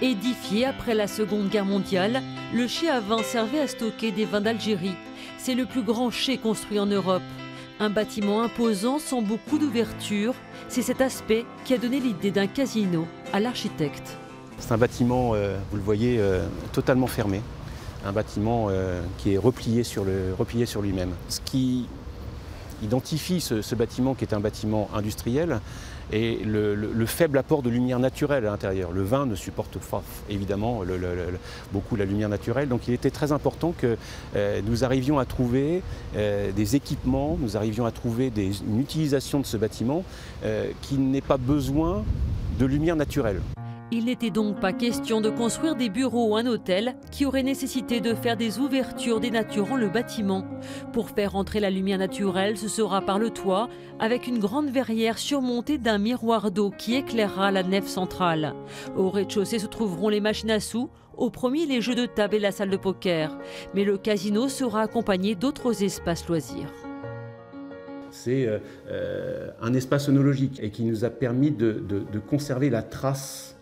Édifié après la Seconde Guerre mondiale, le chai à vin servait à stocker des vins d'Algérie. C'est le plus grand chai construit en Europe. Un bâtiment imposant sans beaucoup d'ouverture, c'est cet aspect qui a donné l'idée d'un casino à l'architecte. C'est un bâtiment, vous le voyez, totalement fermé. Un bâtiment qui est replié sur lui-même. Ce qui identifie ce bâtiment, qui est un bâtiment industriel, et le faible apport de lumière naturelle à l'intérieur. Le vin ne supporte pas évidemment beaucoup la lumière naturelle, donc il était très important que nous arrivions à trouver des équipements, nous arrivions à trouver une utilisation de ce bâtiment qui n'ait pas besoin de lumière naturelle. Il n'était donc pas question de construire des bureaux ou un hôtel qui aurait nécessité de faire des ouvertures dénaturant le bâtiment. Pour faire entrer la lumière naturelle, ce sera par le toit, avec une grande verrière surmontée d'un miroir d'eau qui éclairera la nef centrale. Au rez-de-chaussée se trouveront les machines à sous, au premier les jeux de table et la salle de poker. Mais le casino sera accompagné d'autres espaces loisirs. C'est un espace œnologique et qui nous a permis de conserver la trace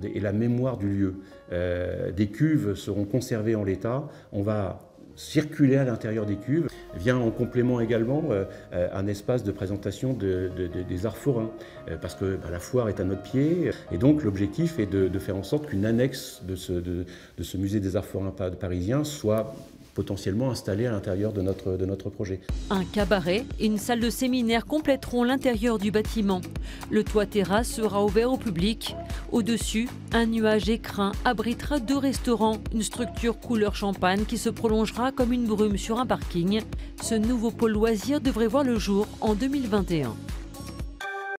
et la mémoire du lieu. Des cuves seront conservées en l'état. On va circuler à l'intérieur des cuves. Vient en complément également un espace de présentation des arts forains, parce que la foire est à notre pied. Et donc l'objectif est de faire en sorte qu'une annexe de ce musée des arts forains parisien soit potentiellement installé à l'intérieur de notre projet. Un cabaret et une salle de séminaire compléteront l'intérieur du bâtiment. Le toit terrasse sera ouvert au public. Au-dessus, un nuage écrin abritera 2 restaurants, une structure couleur champagne qui se prolongera comme une brume sur un parking. Ce nouveau pôle loisir devrait voir le jour en 2021.